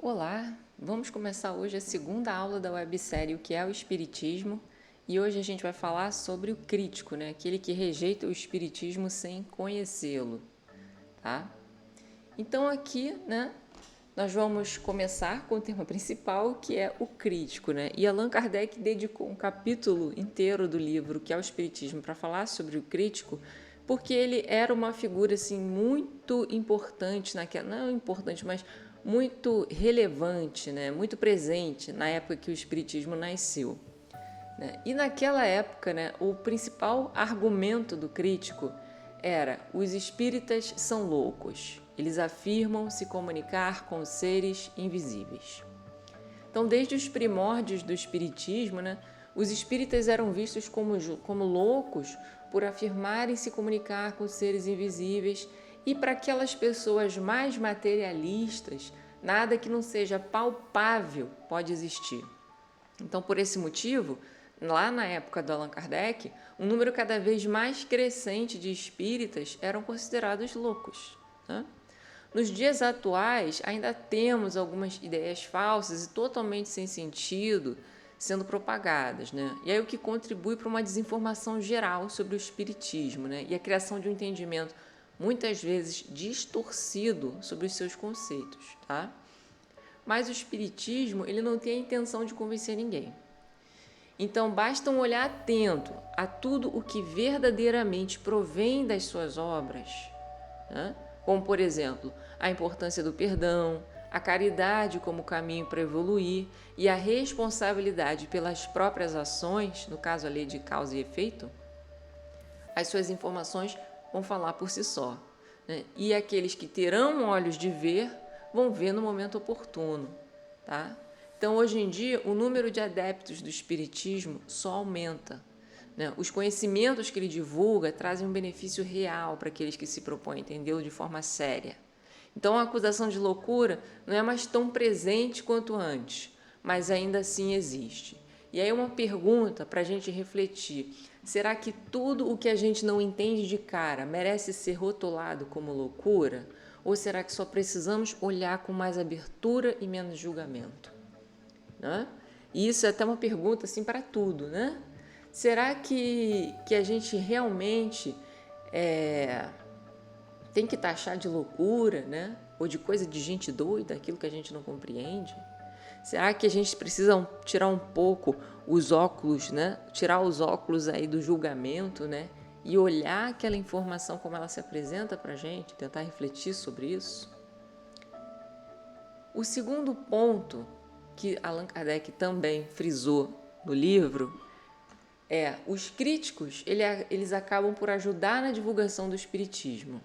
Olá, vamos começar hoje a segunda aula da websérie O que é o Espiritismo, e hoje a gente vai falar sobre o crítico, né? Aquele que rejeita o Espiritismo sem conhecê-lo, tá? Então aqui, né, nós vamos começar com o tema principal, que é o crítico, né? E Allan Kardec dedicou um capítulo inteiro do livro O que é o Espiritismo para falar sobre o crítico, porque ele era uma figura assim muito importante naquela, não importante, mas muito relevante, né? Muito presente na época que o Espiritismo nasceu. Né? E naquela época, né, o principal argumento do crítico era: os espíritas são loucos, eles afirmam se comunicar com seres invisíveis. Então, desde os primórdios do espiritismo, né, os espíritas eram vistos como loucos por afirmarem se comunicar com seres invisíveis, e para aquelas pessoas mais materialistas, nada que não seja palpável pode existir. Então, por esse motivo, lá na época do Allan Kardec, um número cada vez mais crescente de espíritas eram considerados loucos, né? Nos dias atuais, ainda temos algumas ideias falsas e totalmente sem sentido sendo propagadas, né? E aí o que contribui para uma desinformação geral sobre o espiritismo, né? E a criação de um entendimento muitas vezes distorcido sobre os seus conceitos, tá? Mas o espiritismo, ele não tem a intenção de convencer ninguém. Então, basta um olhar atento a tudo o que verdadeiramente provém das suas obras, né? Como, por exemplo, a importância do perdão, a caridade como caminho para evoluir e a responsabilidade pelas próprias ações, no caso a lei de causa e efeito, as suas informações vão falar por si só, né? E aqueles que terão olhos de ver, vão ver no momento oportuno, tá? Então, hoje em dia, o número de adeptos do espiritismo só aumenta, né? Os conhecimentos que ele divulga trazem um benefício real para aqueles que se propõem a entendê-lo de forma séria. Então, a acusação de loucura não é mais tão presente quanto antes, mas ainda assim existe. E aí uma pergunta para a gente refletir: será que tudo o que a gente não entende de cara merece ser rotulado como loucura? Ou será que só precisamos olhar com mais abertura e menos julgamento? Né? E isso é até uma pergunta assim para tudo, né? Será que a gente realmente tem que taxar de loucura, né? Ou de coisa de gente doida, aquilo que a gente não compreende? Será que a gente precisa tirar um pouco os óculos, né? Tirar os óculos aí do julgamento, né? E olhar aquela informação como ela se apresenta para a gente, tentar refletir sobre isso? O segundo ponto que Allan Kardec também frisou no livro é: os críticos eles acabam por ajudar na divulgação do espiritismo,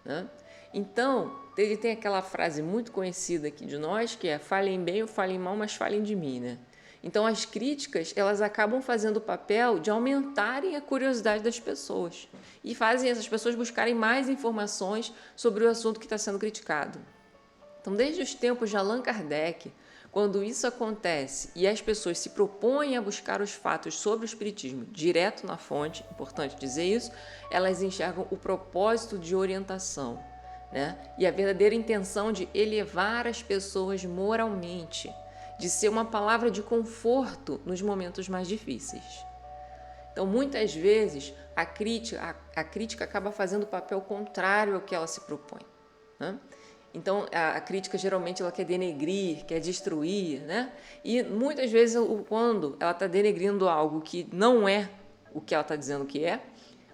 né? Então, ele tem aquela frase muito conhecida aqui de nós, que é: falem bem ou falem mal, mas falem de mim, né? Então, as críticas, elas acabam fazendo o papel de aumentarem a curiosidade das pessoas e fazem essas pessoas buscarem mais informações sobre o assunto que está sendo criticado. Então, desde os tempos de Allan Kardec, quando isso acontece e as pessoas se propõem a buscar os fatos sobre o espiritismo direto na fonte, importante dizer isso, elas enxergam o propósito de orientação, né? E a verdadeira intenção de elevar as pessoas moralmente, de ser uma palavra de conforto nos momentos mais difíceis. Então, muitas vezes, a crítica acaba fazendo o papel contrário ao que ela se propõe, né? Então, a crítica geralmente ela quer denegrir, quer destruir, né? E muitas vezes, quando ela está denegrindo algo que não é o que ela está dizendo que é,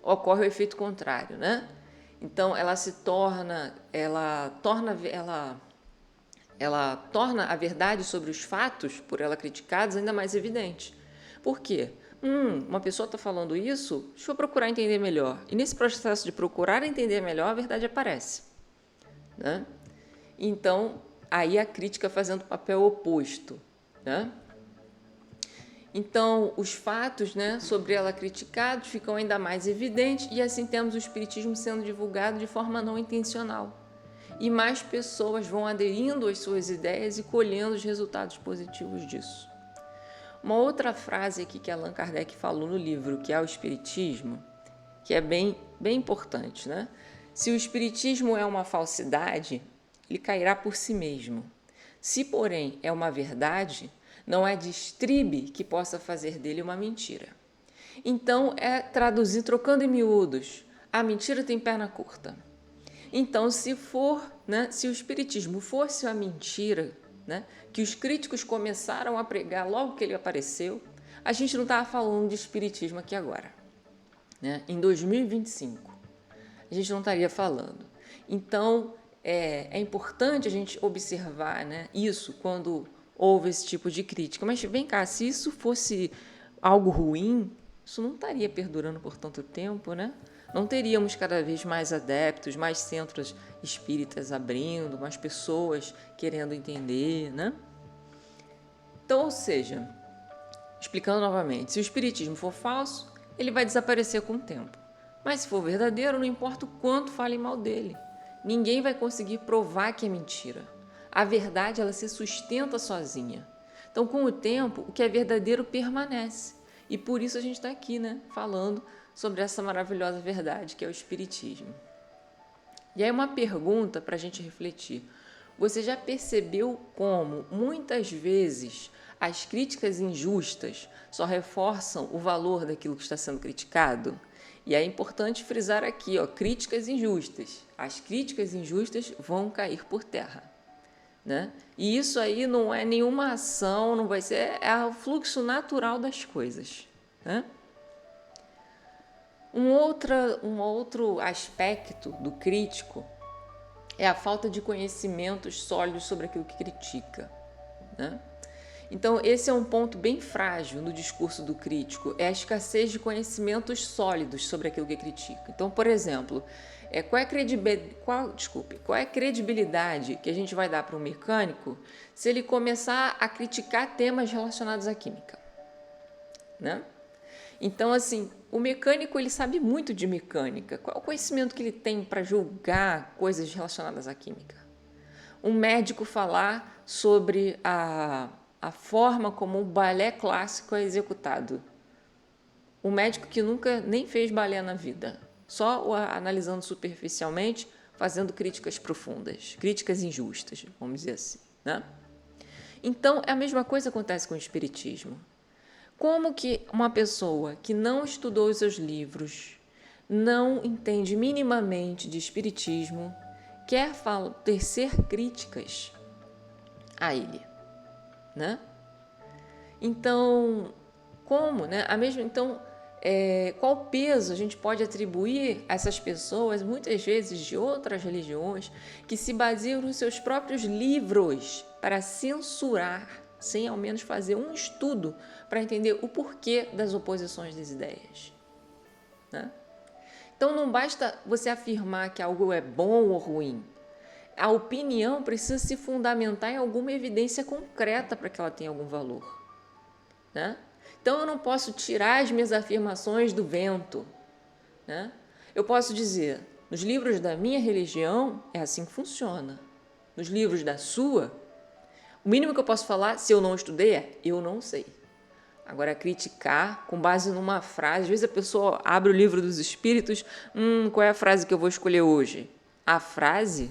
ocorre o efeito contrário, né? Então, ela torna a verdade sobre os fatos, por ela criticados, ainda mais evidente. Por quê? Uma pessoa está falando isso, deixa eu procurar entender melhor. E nesse processo de procurar entender melhor, a verdade aparece, né? Então, aí a crítica fazendo o papel oposto, né? Então, os fatos, né, sobre ela criticados ficam ainda mais evidentes, e assim temos o espiritismo sendo divulgado de forma não intencional. E mais pessoas vão aderindo às suas ideias e colhendo os resultados positivos disso. Uma outra frase aqui que Allan Kardec falou no livro, que é o Espiritismo, que é bem importante, né? Se o espiritismo é uma falsidade, ele cairá por si mesmo. Se, porém, é uma verdade, não é de estribe que possa fazer dele uma mentira. Então, traduzir, trocando em miúdos, a mentira tem perna curta. Então, se o espiritismo fosse uma mentira, né, que os críticos começaram a pregar logo que ele apareceu, a gente não estava falando de espiritismo aqui agora, né? Em 2025, a gente não estaria falando. Então, é importante a gente observar, né, isso quando houve esse tipo de crítica. Mas vem cá, se isso fosse algo ruim, isso não estaria perdurando por tanto tempo, né? Não teríamos cada vez mais adeptos, mais centros espíritas abrindo, mais pessoas querendo entender, né? Então, ou seja, explicando novamente, se o espiritismo for falso, ele vai desaparecer com o tempo. Mas se for verdadeiro, não importa o quanto falem mal dele. Ninguém vai conseguir provar que é mentira. A verdade, ela se sustenta sozinha. Então, com o tempo, o que é verdadeiro permanece. E por isso a gente está aqui, né, falando sobre essa maravilhosa verdade que é o espiritismo. E aí uma pergunta para a gente refletir. Você já percebeu como, muitas vezes, as críticas injustas só reforçam o valor daquilo que está sendo criticado? E é importante frisar aqui, críticas injustas. As críticas injustas vão cair por terra, né? E isso aí não é nenhuma ação, não vai ser, é o fluxo natural das coisas, né? Um outro aspecto do crítico é a falta de conhecimentos sólidos sobre aquilo que critica, né? Então, esse é um ponto bem frágil no discurso do crítico, é a escassez de conhecimentos sólidos sobre aquilo que critica. Então, por exemplo, qual é a credibilidade que a gente vai dar para um mecânico se ele começar a criticar temas relacionados à química, né? Então, assim, o mecânico, ele sabe muito de mecânica. Qual é o conhecimento que ele tem para julgar coisas relacionadas à química? Um médico falar sobre a forma como o balé clássico é executado. Um médico que nunca nem fez balé na vida, só analisando superficialmente, fazendo críticas profundas, críticas injustas, vamos dizer assim, né? Então, a mesma coisa acontece com o espiritismo. Como que uma pessoa que não estudou os seus livros, não entende minimamente de espiritismo, quer tecer críticas a ele, né? Então, como, né? Qual peso a gente pode atribuir a essas pessoas, muitas vezes de outras religiões, que se baseiam nos seus próprios livros para censurar, sem ao menos fazer um estudo para entender o porquê das oposições das ideias, né? Então, não basta você afirmar que algo é bom ou ruim. A opinião precisa se fundamentar em alguma evidência concreta para que ela tenha algum valor, né? Então, eu não posso tirar as minhas afirmações do vento, né? Eu posso dizer, nos livros da minha religião, é assim que funciona. Nos livros da sua, o mínimo que eu posso falar, se eu não estudei, é eu não sei. Agora, criticar com base numa frase, às vezes a pessoa abre o livro dos espíritos, qual é a frase que eu vou escolher hoje? A frase,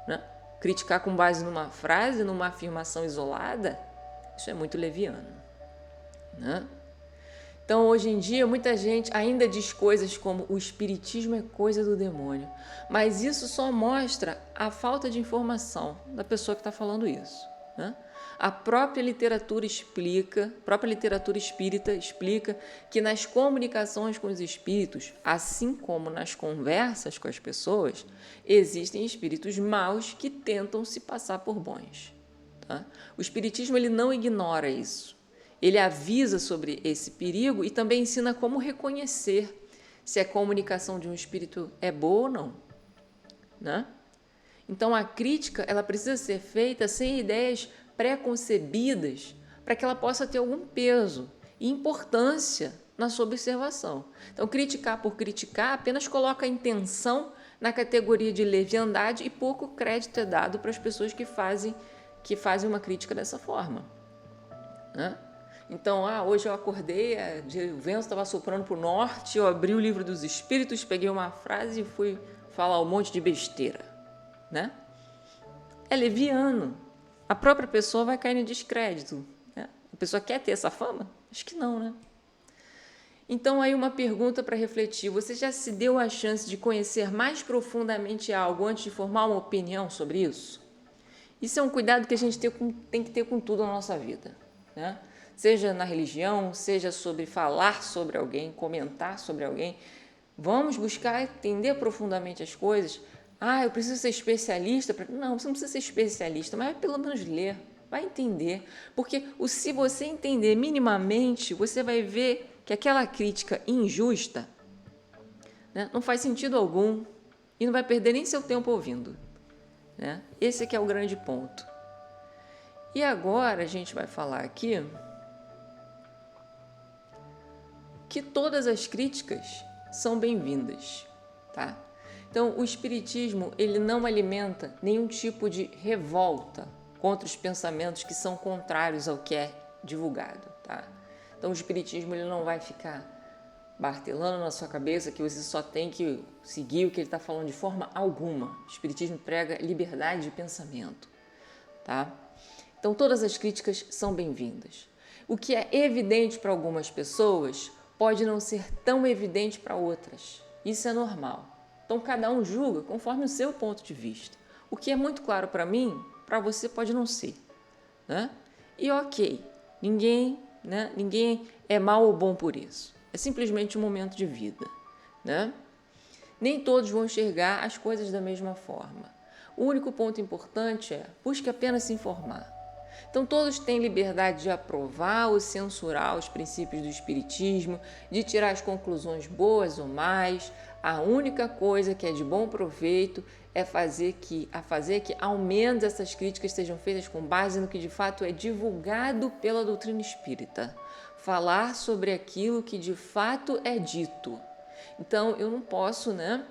né? Criticar com base numa frase, numa afirmação isolada, isso é muito leviano, né? Então, hoje em dia, muita gente ainda diz coisas como o espiritismo é coisa do demônio, mas isso só mostra a falta de informação da pessoa que está falando isso, né? A própria literatura espírita explica que nas comunicações com os espíritos, assim como nas conversas com as pessoas, existem espíritos maus que tentam se passar por bons, tá? O espiritismo, ele não ignora isso. Ele avisa sobre esse perigo e também ensina como reconhecer se a comunicação de um espírito é boa ou não, né? Então, a crítica, ela precisa ser feita sem ideias pré-concebidas para que ela possa ter algum peso e importância na sua observação. Então, criticar por criticar apenas coloca a intenção na categoria de leviandade e pouco crédito é dado para as pessoas que fazem uma crítica dessa forma, né? Então, hoje eu acordei, o vento estava soprando para o norte, eu abri o livro dos espíritos, peguei uma frase e fui falar um monte de besteira, né? é leviano. A própria pessoa vai cair no descrédito, né? A pessoa quer ter essa fama? Acho que não, né? Então, aí uma pergunta para refletir. Você já se deu a chance de conhecer mais profundamente algo antes de formar uma opinião sobre isso? Isso é um cuidado que a gente tem que ter com tudo na nossa vida, né? Seja na religião, seja sobre falar sobre alguém, comentar sobre alguém. Vamos buscar entender profundamente as coisas. Eu preciso ser especialista. Não, você não precisa ser especialista, mas pelo menos ler, vai entender. Porque se você entender minimamente, você vai ver que aquela crítica injusta, né, não faz sentido algum e não vai perder nem seu tempo ouvindo, né? Esse aqui é o grande ponto. E agora a gente vai falar aqui que todas as críticas são bem-vindas, tá? Então, o espiritismo, ele não alimenta nenhum tipo de revolta contra os pensamentos que são contrários ao que é divulgado, tá? Então, o espiritismo, ele não vai ficar martelando na sua cabeça que você só tem que seguir o que ele está falando de forma alguma. O espiritismo prega liberdade de pensamento, tá? Então, todas as críticas são bem-vindas. O que é evidente para algumas pessoas pode não ser tão evidente para outras. Isso é normal. Então, cada um julga conforme o seu ponto de vista. O que é muito claro para mim, para você pode não ser, né? E ok, ninguém é mal ou bom por isso. É simplesmente um momento de vida, né? Nem todos vão enxergar as coisas da mesma forma. O único ponto importante é busque apenas se informar. Então, todos têm liberdade de aprovar ou censurar os princípios do espiritismo, de tirar as conclusões boas ou más. A única coisa que é de bom proveito é fazer que ao menos essas críticas sejam feitas com base no que de fato é divulgado pela doutrina espírita. Falar sobre aquilo que de fato é dito. Então, eu não posso, né?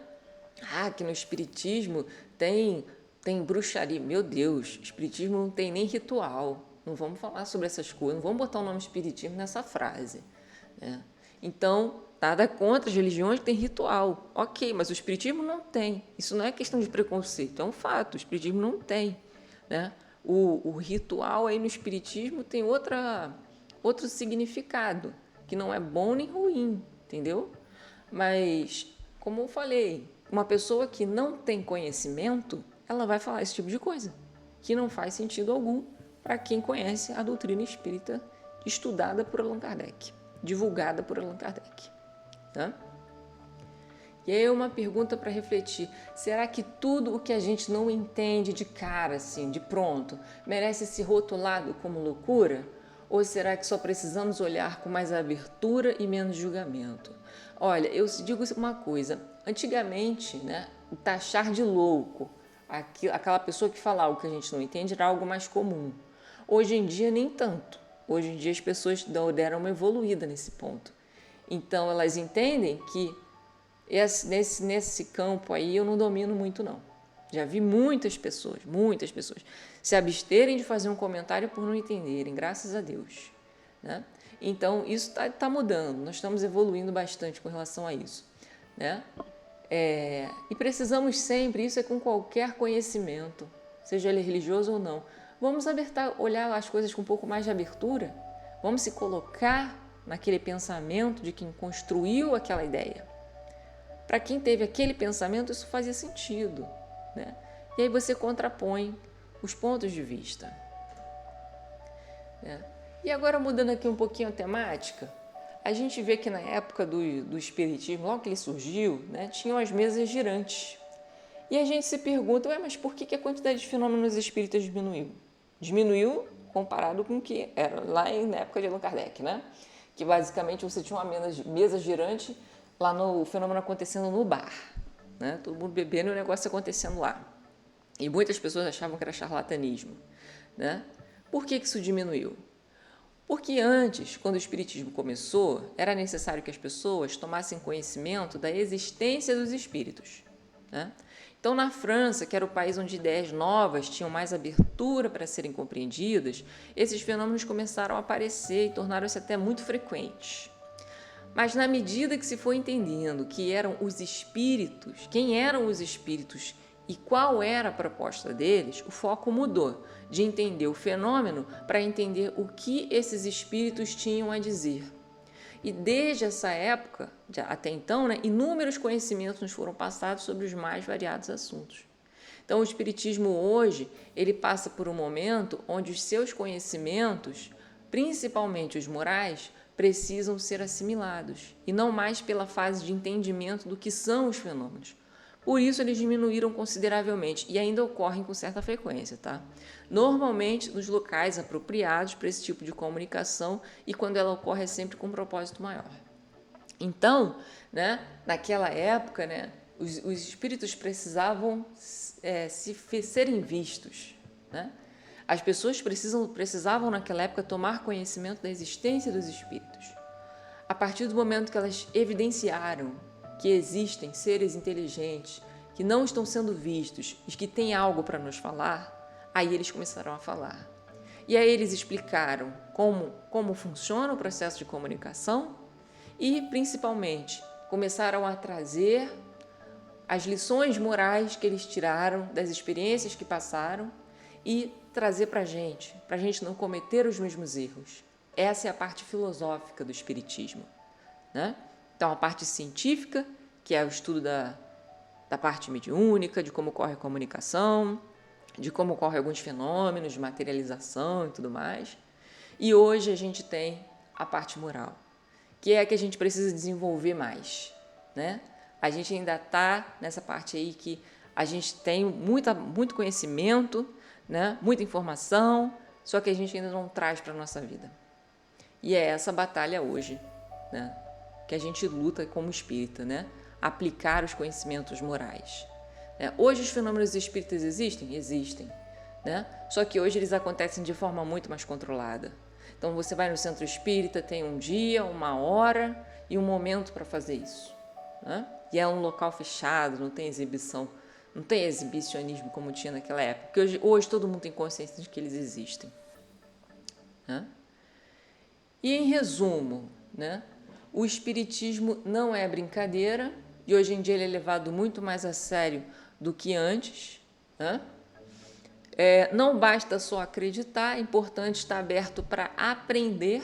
Que no espiritismo tem bruxaria. Meu Deus, espiritismo não tem nem ritual. Não vamos falar sobre essas coisas, não vamos botar o nome espiritismo nessa frase, né? Então, nada contra as religiões que têm ritual. Ok, mas o espiritismo não tem. Isso não é questão de preconceito, é um fato. O espiritismo não tem, né? O ritual aí no espiritismo tem outro significado, que não é bom nem ruim, entendeu? Mas, como eu falei, uma pessoa que não tem conhecimento, ela vai falar esse tipo de coisa, que não faz sentido algum para quem conhece a doutrina espírita estudada por Allan Kardec, divulgada por Allan Kardec, tá? E aí uma pergunta para refletir: será que tudo o que a gente não entende de cara, assim, de pronto, merece ser rotulado como loucura? Ou será que só precisamos olhar com mais abertura e menos julgamento? Olha, eu digo uma coisa: antigamente, né, taxar de louco aquela pessoa que fala algo que a gente não entende era algo mais comum. Hoje em dia, nem tanto. Hoje em dia, as pessoas deram uma evoluída nesse ponto. Então, elas entendem que nesse campo aí eu não domino muito, não. Já vi muitas pessoas se absterem de fazer um comentário por não entenderem, graças a Deus, né? Então, isso tá mudando, nós estamos evoluindo bastante com relação a isso, né? E precisamos sempre, isso é com qualquer conhecimento, seja ele religioso ou não, vamos olhar as coisas com um pouco mais de abertura, vamos se colocar naquele pensamento de quem construiu aquela ideia. Para quem teve aquele pensamento, isso fazia sentido, né? E aí você contrapõe os pontos de vista, né? E agora, mudando aqui um pouquinho a temática, a gente vê que na época do espiritismo, logo que ele surgiu, né, tinham as mesas girantes. E a gente se pergunta, mas por que a quantidade de fenômenos espíritas diminuiu? Diminuiu comparado com o que era lá na época de Allan Kardec, né? Que basicamente você tinha uma mesa girante lá no fenômeno acontecendo no bar, né? Todo mundo bebendo e o negócio acontecendo lá. E muitas pessoas achavam que era charlatanismo, né? Por que isso diminuiu? Porque antes, quando o espiritismo começou, era necessário que as pessoas tomassem conhecimento da existência dos espíritos, né? Então, na França, que era o país onde ideias novas tinham mais abertura para serem compreendidas, esses fenômenos começaram a aparecer e tornaram-se até muito frequentes. Mas na medida que se foi entendendo que eram os espíritos, quem eram os espíritos E qual era a proposta deles? O foco mudou de entender o fenômeno para entender o que esses espíritos tinham a dizer. E desde essa época, até então, inúmeros conhecimentos nos foram passados sobre os mais variados assuntos. Então, o Espiritismo hoje, ele passa por um momento onde os seus conhecimentos, principalmente os morais, precisam ser assimilados, e não mais pela fase de entendimento do que são os fenômenos. Por isso, eles diminuíram consideravelmente e ainda ocorrem com certa frequência, tá? Normalmente nos locais apropriados para esse tipo de comunicação, e quando ela ocorre é sempre com um propósito maior. Então, naquela época, os espíritos precisavam serem vistos. As pessoas precisavam naquela época tomar conhecimento da existência dos espíritos. A partir do momento que elas evidenciaram que existem seres inteligentes, que não estão sendo vistos e que têm algo para nos falar, aí eles começaram a falar. E aí eles explicaram como funciona o processo de comunicação e, principalmente, começaram a trazer as lições morais que eles tiraram das experiências que passaram e trazer para a gente não cometer os mesmos erros. Essa é a parte filosófica do Espiritismo. Então, a parte científica, que é o estudo da parte mediúnica, de como ocorre a comunicação, de como ocorrem alguns fenômenos de materialização e tudo mais. E hoje a gente tem a parte moral, que é a que a gente precisa desenvolver mais. A gente ainda está nessa parte aí que a gente tem muito conhecimento, muita informação, só que a gente ainda não traz para a nossa vida. E é essa batalha hoje, que a gente luta como espírita, aplicar os conhecimentos morais. Hoje os fenômenos espíritas existem? Existem. Só que hoje eles acontecem de forma muito mais controlada. Então você vai no centro espírita, tem um dia, uma hora e um momento para fazer isso. E é um local fechado, não tem exibição, não tem exibicionismo como tinha naquela época. Porque hoje todo mundo tem consciência de que eles existem. E em resumo, o espiritismo não é brincadeira e hoje em dia ele é levado muito mais a sério do que antes. Não basta só acreditar, é importante estar aberto para aprender.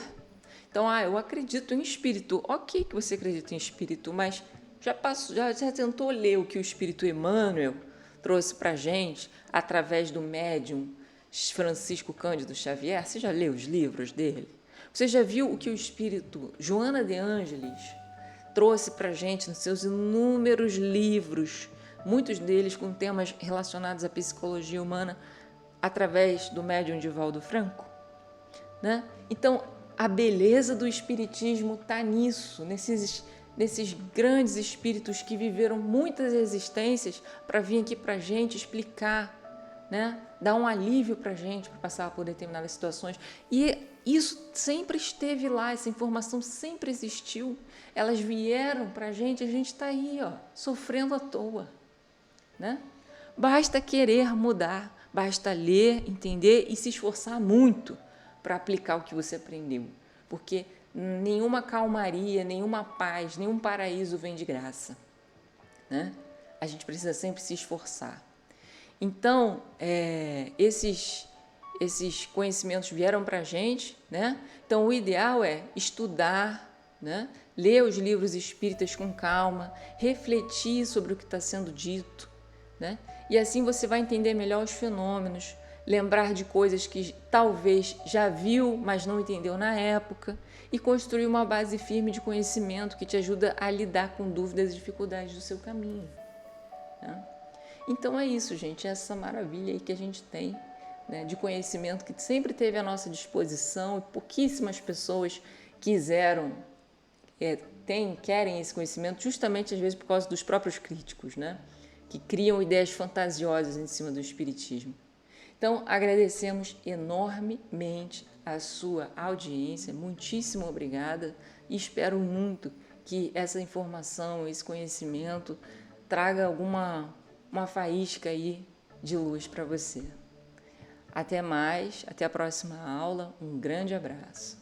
Então, eu acredito em espírito. Ok que você acredita em espírito, mas já tentou ler o que o espírito Emmanuel trouxe para a gente através do médium Francisco Cândido Xavier? Você já leu os livros dele? Você já viu o que o espírito Joana de Ângelis trouxe para a gente nos seus inúmeros livros, muitos deles com temas relacionados à psicologia humana, através do médium Divaldo Franco? Então, a beleza do espiritismo está nisso, nesses grandes espíritos que viveram muitas existências para vir aqui para a gente explicar, dar um alívio para a gente, para passar por determinadas situações. E isso sempre esteve lá, essa informação sempre existiu. Elas vieram para a gente está aí, sofrendo à toa. Basta querer mudar, basta ler, entender e se esforçar muito para aplicar o que você aprendeu. Porque nenhuma calmaria, nenhuma paz, nenhum paraíso vem de graça. A gente precisa sempre se esforçar. Então, esses conhecimentos vieram para a gente, Então, o ideal é estudar, ler os livros espíritas com calma, refletir sobre o que está sendo dito, E assim você vai entender melhor os fenômenos, lembrar de coisas que talvez já viu, mas não entendeu na época, e construir uma base firme de conhecimento que te ajuda a lidar com dúvidas e dificuldades do seu caminho. Então é isso, gente, essa maravilha aí que a gente tem, de conhecimento que sempre teve à nossa disposição e pouquíssimas pessoas querem esse conhecimento, justamente às vezes por causa dos próprios críticos, que criam ideias fantasiosas em cima do espiritismo. Então, agradecemos enormemente a sua audiência, muitíssimo obrigada, e espero muito que essa informação, esse conhecimento traga uma faísca aí de luz para você. Até mais, até a próxima aula, um grande abraço.